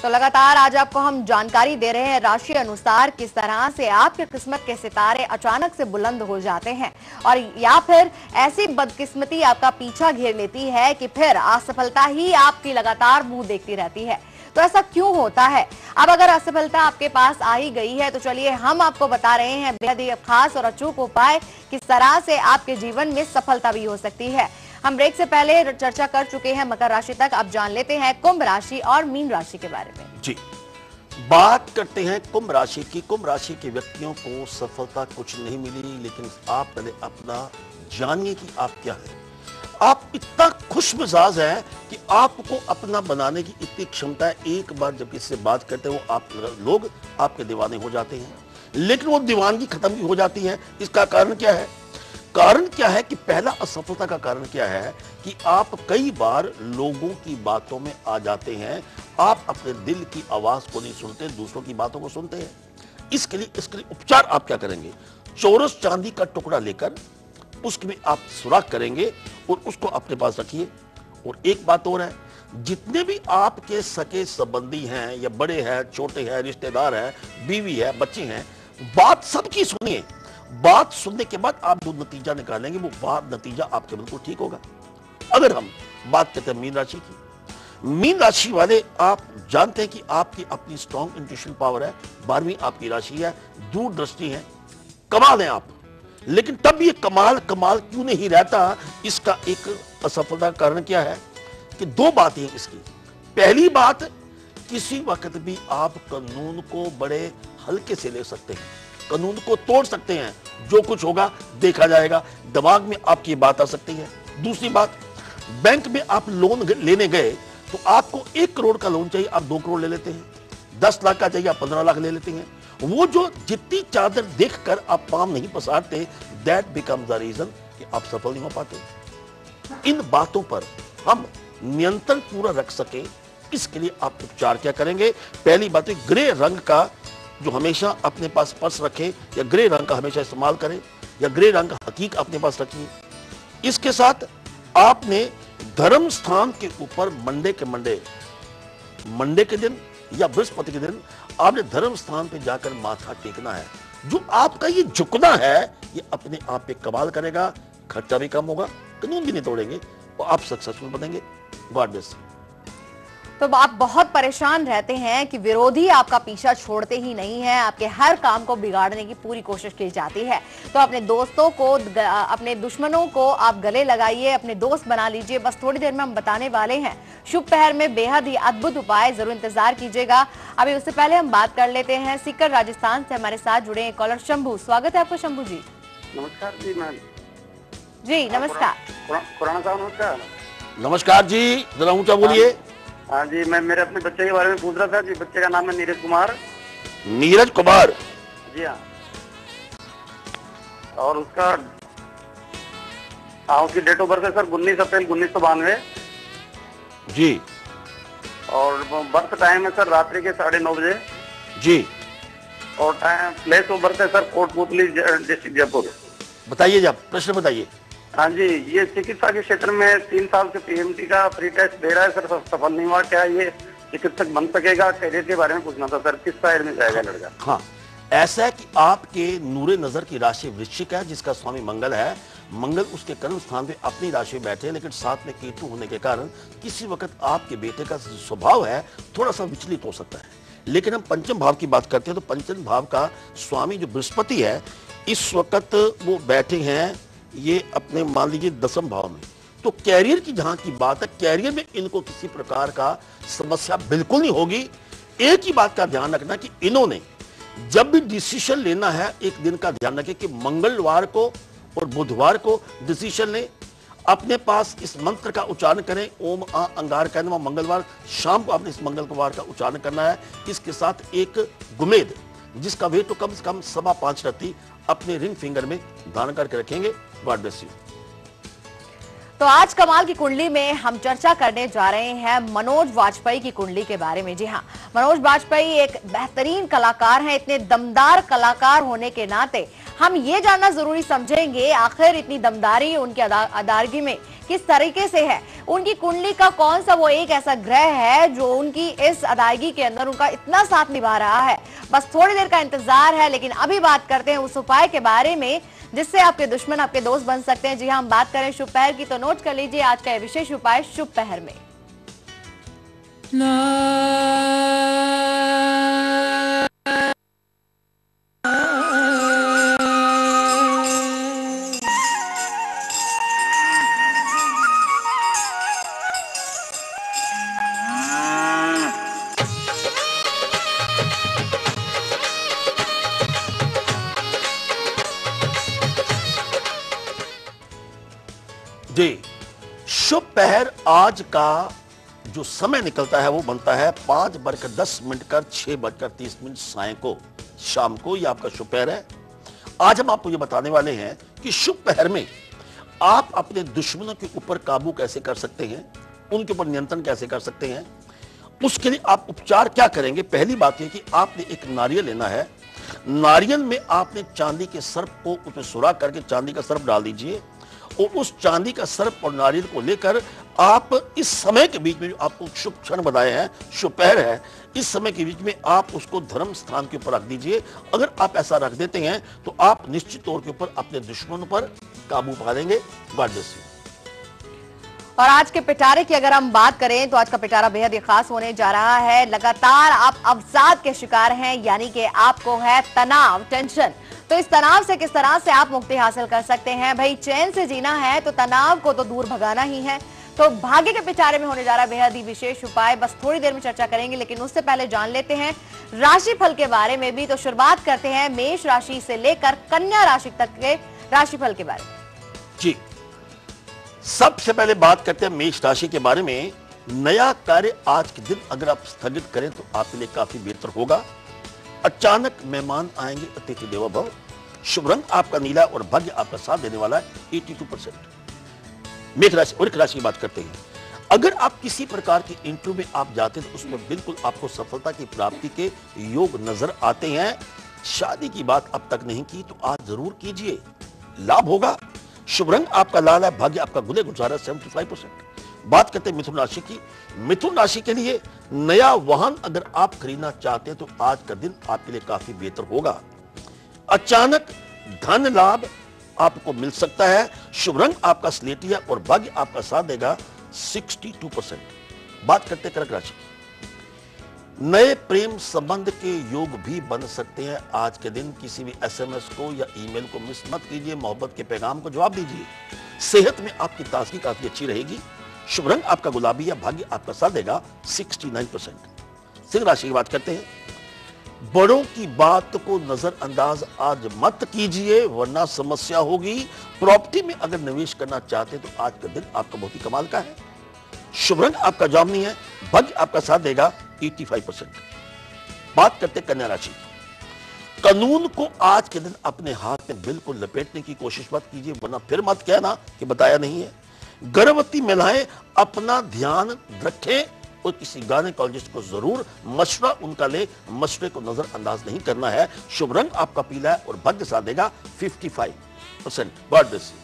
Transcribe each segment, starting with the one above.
तो लगातार आज आपको हम जानकारी दे रहे हैं राशि अनुसार किस तरह से आपके किस्मत के सितारे अचानक से बुलंद हो जाते हैं और या फिर ऐसी बदकिस्मती आपका पीछा घेर लेती है कि फिर असफलता ही आपकी लगातार मुंह देखती रहती है। तो ऐसा क्यों होता है? अब अगर असफलता आपके पास आ ही गई है तो चलिए हम आपको बता रहे हैं बेहद ही खास और अचूक उपाय किस तरह से आपके जीवन में सफलता भी हो सकती है। हम ब्रेक से पहले चर्चा कर चुके हैं मकर राशि तक, अब जान लेते हैं कुंभ राशि और मीन राशि के बारे में। जी, बात करते हैं कुंभ राशि की। कुंभ राशि के व्यक्तियों को सफलता कुछ नहीं मिली, लेकिन आप पहले अपना जानिए कि आप क्या है। आप इतना खुश मिजाज है कि आपको अपना बनाने की इतनी क्षमता है, एक बार जब किसी से बात करते हो आप लोग आपके दीवाने हो जाते हैं, लेकिन वो दीवानगी खत्म भी हो जाती है। इसका कारण क्या है? कारण क्या है कि पहला असफलता का कारण क्या है कि आप कई बार लोगों की बातों में आ जाते हैं, आप अपने दिल की आवाज को नहीं सुनते, दूसरों की बातों को सुनते हैं। इसके लिए उपचार आप क्या करेंगे? चौरस चांदी का टुकड़ा लेकर उसमें आप सुराख करेंगे और उसको अपने पास रखिए। और एक बात और है, जितने भी आपके सके संबंधी हैं या बड़े हैं, छोटे हैं, रिश्तेदार हैं, बीवी है, बच्चे हैं, बात सबकी सुनिए। बात सुनने के बाद आप जो नतीजा निकालेंगे वो बात नतीजा आपके बिल्कुल ठीक होगा। अगर हम बात करते हैं मीन राशि की, मीन राशि वाले आप जानते हैं कि आपकी अपनी स्ट्रॉन्ग इंट्यूशन पावर है, 12वीं आपकी राशि है, दूरदृष्टि है, कमाल है आप। लेकिन तब भी ये कमाल क्यों नहीं रहता? इसका एक असफलता का कारण क्या है कि दो बातें हैं इसकी। पहली बात, किसी वक्त भी आप कानून को बड़े हल्के से ले सकते हैं, कानून को तोड़ सकते हैं, जो कुछ होगा देखा जाएगा, दिमाग में आपकी बात आ सकती है। दूसरी बात, बैंक में आप लोन लेने गए तो आपको 1 करोड़ का लोन चाहिए, आप 2 करोड़ ले लेते हैं, 10 लाख का चाहिए आप 15 लाख ले लेते हैं। वो जो जितनी चादर देखकर आप पाम नहीं पसारते, दैट बिकम्स द रीजन कि आप सफल नहीं हो पाते। इन बातों पर हम नियंत्रण पूरा रख सके, इसके लिए आप उपचार क्या करेंगे? पहली बात है, ग्रे रंग का जो हमेशा अपने पास पर्स रखें या ग्रे रंग का हमेशा इस्तेमाल करें या ग्रे रंग का हकीक अपने पास रखिए। इसके साथ आपने धर्म स्थान के ऊपर मंडे के दिन या बृहस्पति के दिन आपने धर्म स्थान पे जाकर माथा टेकना है। जो आपका ये झुकना है ये अपने आप पे कमाल करेगा, खर्चा भी कम होगा, कानून भी नहीं तोड़ेंगे और आप सक्सेसफुल बनेंगे। God bless you. तो आप बहुत परेशान रहते हैं कि विरोधी आपका पीछा छोड़ते ही नहीं है, आपके हर काम को बिगाड़ने की पूरी कोशिश की जाती है। तो अपने दोस्तों को, अपने दुश्मनों को आप गले लगाइए, अपने दोस्त बना लीजिए। बस थोड़ी देर में हम बताने वाले हैं शुभ पहर में बेहद ही अद्भुत उपाय, जरूर इंतजार कीजिएगा। अभी उससे पहले हम बात कर लेते हैं सीकर राजस्थान से हमारे साथ जुड़े हैं कॉलर शंभू। स्वागत है आपको शंभू जी। नमस्कार जी मैम। जी नमस्कार। खुराना साहब नमस्कार। नमस्कार जी, जरा ऊंचा बोलिए। हाँ जी, मैं मेरे अपने बच्चे के बारे में पूछ रहा था जी। बच्चे का नाम है नीरज कुमार। नीरज कुमार? जी हाँ। और उसका उसकी डेट ऑफ बर्थ है सर 19 अप्रैल 1992 जी। और बर्थ टाइम है सर रात्रि के 9:30 बजे जी। और टाइम प्लेस ऑफ बर्थ है सर कोटपुतली डिस्ट्रिक्ट जयपुर। बताइए, जब प्रश्न बताइए। हाँ जी, ये चिकित्सा के क्षेत्र में 3 साल से पीएमटी का फ्री टेस्ट दे रहा है सर, सफल नहीं हुआ। क्या ये चिकित्सक बन सकेगा? करियर के बारे में पूछना था सर, किस साइड में जाएगा लड़का? हाँ, ऐसा है कि आपके नूरे नजर की राशि वृश्चिक है, जिसका स्वामी मंगल है। मंगल उसके कर्म स्थान पे अपनी राशि में बैठे, लेकिन साथ में केतु होने के कारण किसी वक्त आपके बेटे का स्वभाव है थोड़ा सा विचलित हो सकता है। लेकिन हम पंचम भाव की बात करते हैं तो पंचम भाव का स्वामी जो बृहस्पति है, इस वक्त वो बैठे हैं ये अपने मान लीजिए 10वें भाव में। तो कैरियर की जहां की बात है, कैरियर में इनको किसी प्रकार का समस्या बिल्कुल नहीं होगी। एक ही बात का ध्यान रखना कि इन्होंने जब भी डिसीजन लेना है, एक दिन का ध्यान रखें कि मंगलवार को और बुधवार को डिसीजन लें। अपने पास इस मंत्र का उच्चारण करें, ओम आ अंगार कहना। मंगलवार शाम को आपने इस मंगलवार का उच्चारण करना है। इसके साथ एक गुमेद जिसका वेट तो कम से कम 5.25 रत्ती अपने रिंग फिंगर में धारण करके रखेंगे। God bless you. तो आज कमाल की कुंडली में हम चर्चा करने जा रहे हैं मनोज वाजपेयी की कुंडली के बारे में। जी हाँ, मनोज वाजपेयी एक बेहतरीन कलाकार हैं। इतने दमदार कलाकार होने के नाते हम ये जानना जरूरी समझेंगे आखिर इतनी दमदारी उनकी अदायगी में किस तरीके से है, उनकी कुंडली का कौन सा वो एक ऐसा ग्रह है जो उनकी इस अदायगी के अंदर उनका इतना साथ निभा रहा है। बस थोड़ी देर का इंतजार है, लेकिन अभी बात करते हैं उस उपाय के बारे में जिससे आपके दुश्मन आपके दोस्त बन सकते हैं। जी हाँ, हम बात करें शुभ पहर की, तो नोट कर लीजिए आज का विशेष उपाय शुभ पहर में। जी, शुभ पहर आज का जो समय निकलता है वो बनता है 5:10 साय को, शाम को। ये आपका शुभ पहर है। आज हम आपको ये बताने वाले हैं कि शुभ पहर में आप अपने दुश्मनों के ऊपर काबू कैसे कर सकते हैं, उनके ऊपर नियंत्रण कैसे कर सकते हैं। उसके लिए आप उपचार क्या करेंगे। पहली बात यह कि आपने एक नारियल लेना है। नारियल में आपने चांदी के सर्प को उसमें सुराख करके चांदी का सर्प डाल दीजिए और उस चांदी का सर्प और नारियल को लेकर आप इस समय के बीच में जो आपको शुभ क्षण बताए हैं, शुभ पहर है, इस समय के बीच में आप उसको धर्म स्थान के ऊपर रख दीजिए। अगर आप ऐसा रख देते हैं तो आप निश्चित तौर के ऊपर अपने दुश्मनों पर काबू पा लेंगे। God bless you. और आज के पिटारे की अगर हम बात करें तो आज का पिटारा बेहद ही खास होने जा रहा है। लगातार आप अवसाद के शिकार हैं, यानी कि आपको है तनाव, टेंशन। तो इस तनाव से किस तरह से आप मुक्ति हासिल कर सकते हैं। भाई चैन से जीना है तो तनाव को तो दूर भगाना ही है। तो भाग्य के पिटारे में होने जा रहा है बेहद ही विशेष उपाय, बस थोड़ी देर में चर्चा करेंगे, लेकिन उससे पहले जान लेते हैं राशिफल के बारे में भी। तो शुरुआत करते हैं मेष राशि से लेकर कन्या राशि तक के राशिफल के बारे में। जी, सबसे पहले बात करते हैं मेष राशि के बारे में। नया कार्य आज के दिन अगर आप स्थगित करें तो आपके लिए काफी बेहतर होगा। अचानक मेहमान आएंगे, अतिथि देवो भव। शुभ रंग आपका नीला और भाग्य आपका साथ देने वाला है 82%। मेष राशि और एक राशि की बात करते हैं। अगर आप किसी प्रकार की इंटरव्यू में आप जाते हैं तो उसमें बिल्कुल आपको सफलता की प्राप्ति के योग नजर आते हैं। शादी की बात अब तक नहीं की तो आज जरूर कीजिए, लाभ होगा। शुभ रंग आपका लाल है, भाग्य आपका गुले गुजारा 75%। बात करते हैं मिथुन राशि की। मिथुन राशि के लिए नया वाहन अगर आप खरीदना चाहते हैं तो आज का दिन आपके लिए काफी बेहतर होगा। अचानक धन लाभ आपको मिल सकता है। शुभ रंग आपका स्लेटी है और भाग्य आपका साथ देगा 62%। बात करते हैं कर्क राशि की। नए प्रेम संबंध के योग भी बन सकते हैं आज के दिन। किसी भी एसएमएस को या ईमेल को मिस मत कीजिए, मोहब्बत के पैगाम को जवाब दीजिए। सेहत में आपकी ताजगी काफी अच्छी रहेगी। शुभ रंग आपका गुलाबी है, भाग्य आपका साथ देगा 69%। सिंह राशि की बात करते हैं। बड़ों की बात को नजरअंदाज आज मत कीजिए वरना समस्या होगी। प्रॉपर्टी में अगर निवेश करना चाहते हैं तो आज का दिन आपका बहुत ही कमाल का है। शुभ रंग आपका जामुनी है, भाग्य आपका साथ देगा 85%। बात करते कन्या राशि। कानून को आज के दिन अपने हाथ में बिल्कुल लपेटने की कोशिश मत कीजिए वरना फिर मत कहना कि बताया नहीं है। गर्भवती महिलाएं अपना ध्यान रखें और किसी गायनेकोलॉजिस्ट को जरूर मशवरा उनका ले, मशवरे को नजरअंदाज नहीं करना है। शुभ रंग आपका पीला है और भाग्य साथ देगा 55%। God bless you.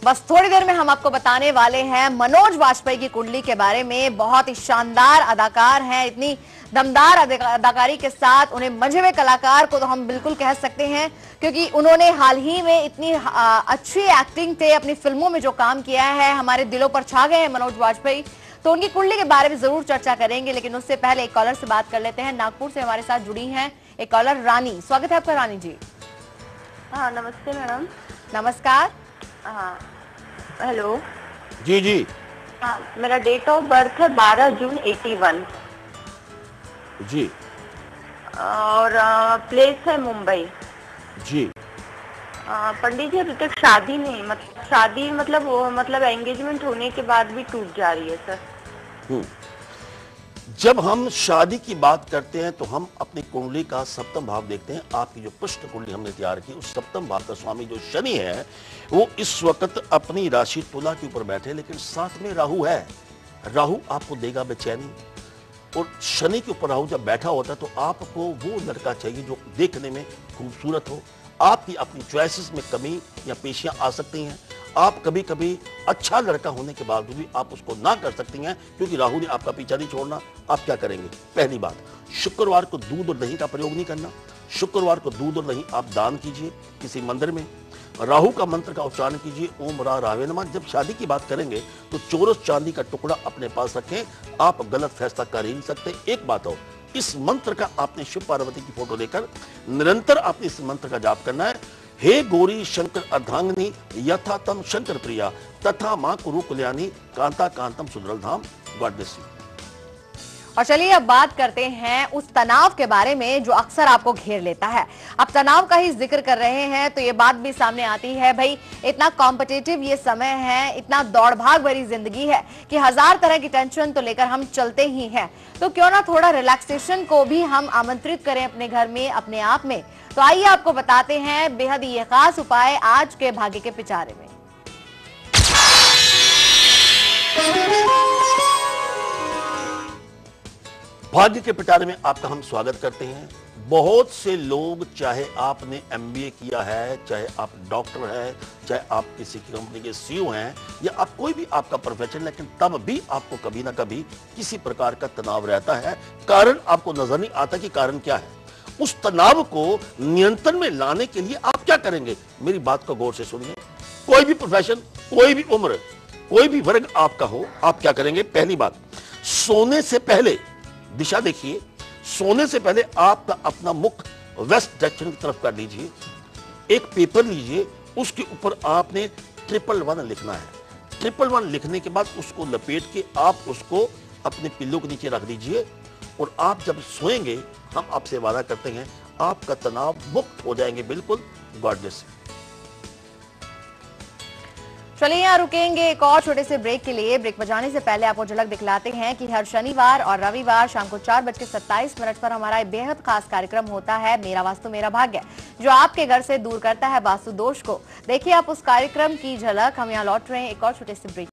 बस थोड़ी देर में हम आपको बताने वाले हैं मनोज वाजपेयी की कुंडली के बारे में। बहुत ही शानदार अदाकार हैं, इतनी दमदार अदाकारी के साथ उन्हें मंझे हुए कलाकार को तो हम बिल्कुल कह सकते हैं, क्योंकि उन्होंने हाल ही में इतनी अच्छी एक्टिंग थे अपनी फिल्मों में जो काम किया है, हमारे दिलों पर छा गए हैं मनोज वाजपेयी। तो उनकी कुंडली के बारे में जरूर चर्चा करेंगे, लेकिन उससे पहले एक कॉलर से बात कर लेते हैं। नागपुर से हमारे साथ जुड़ी हैं एक कॉलर रानी। स्वागत है आपका रानी जी। हाँ नमस्ते मैडम। नमस्कार। हाँ हेलो। जी जी। हाँ मेरा डेट ऑफ बर्थ है 12 जून 81 जी। और प्लेस है मुंबई जी। पंडित जी अभी तक शादी नहीं, मतलब शादी मतलब एंगेजमेंट होने के बाद भी टूट जा रही है सर। जब हम शादी की बात करते हैं तो हम अपनी कुंडली का सप्तम भाव देखते हैं। आपकी जो पृष्ठ कुंडली हमने तैयार की उस सप्तम भाव का स्वामी जो शनि है वो इस वक्त अपनी राशि तुला के ऊपर बैठे, लेकिन साथ में राहु है। राहु आपको देगा बेचैनी, और शनि के ऊपर राहु जब बैठा होता है तो आपको वो लड़का चाहिए जो देखने में खूबसूरत हो। आपकी अपनी चॉइसेस में कमी या पेशियां आ सकती हैं। आप कभी कभी अच्छा लड़का होने के बावजूद भी आप उसको ना कर सकती हैं, क्योंकि राहु ने आपका पीछा नहीं छोड़ना। आप क्या करेंगे? पहली बात, शुक्रवार को दूध और दही का प्रयोग नहीं करना। शुक्रवार को दूध और दही आप दान कीजिए किसी मंदिर में। राहु का मंत्र का उच्चारण कीजिए, ओम रा रावे नमः। जब शादी की बात करेंगे तो चोरस चांदी का टुकड़ा अपने पास रखें, आप गलत फैसला कर ही नहीं सकते। एक बात हो, इस मंत्र का आपने शिव पार्वती की फोटो लेकर निरंतर आपने इस मंत्र का जाप करना है। हे गौरी शंकर अर्धांगिनी यथा तम शंकर प्रिया तथा मां कुरु कल्याणी कांता कांतम सुंदरल धाम। God bless you. और चलिए अब बात करते हैं उस तनाव के बारे में जो अक्सर आपको घेर लेता है। अब तनाव का ही जिक्र कर रहे हैं तो ये बात भी सामने आती है, भाई इतना कॉम्पिटिटिव ये समय है, इतना दौड़ भाग भरी जिंदगी है कि हजार तरह की टेंशन तो लेकर हम चलते ही हैं। तो क्यों ना थोड़ा रिलैक्सेशन को भी हम आमंत्रित करें अपने घर में, अपने आप में। तो आइए आपको बताते हैं बेहद ये खास उपाय आज के भाग्य के पिटारे में। भाग्य के पिटारे में आपका हम स्वागत करते हैं। बहुत से लोग, चाहे आपने MBA किया है, चाहे आप डॉक्टर हैं, चाहे आप किसी की कंपनी के CEO हैं, या आप कोई भी आपका प्रोफेशन, लेकिन तब भी आपको कभी ना कभी किसी प्रकार का तनाव रहता है। कारण आपको नजर नहीं आता कि कारण क्या है। उस तनाव को नियंत्रण में लाने के लिए आप क्या करेंगे? मेरी बात को गौर से सुनिए। कोई भी प्रोफेशन, कोई भी उम्र, कोई भी वर्ग आपका हो, आप क्या करेंगे? पहली बात, सोने से पहले दिशा देखिए। सोने से पहले आपका अपना मुख वेस्ट डायरेक्शन की तरफ कर लीजिए। एक पेपर लीजिए, उसके ऊपर आपने 111 लिखना है। 111 लिखने के बाद उसको लपेट के आप उसको अपने पिल्लों के नीचे रख दीजिए, और आप जब सोएंगे, हम आपसे वादा करते हैं, आपका तनाव मुक्त हो जाएंगे बिल्कुल। God bless you. चलिए यहाँ रुकेंगे एक और छोटे से ब्रेक के लिए। ब्रेक बजाने से पहले आपको झलक दिखलाते हैं कि हर शनिवार और रविवार शाम को 4:27 पर हमारा बेहद खास कार्यक्रम होता है, मेरा वास्तु मेरा भाग्य, जो आपके घर से दूर करता है वास्तु दोष को। देखिए आप उस कार्यक्रम की झलक। हम यहाँ लौट रहे हैं एक और छोटे से ब्रेक।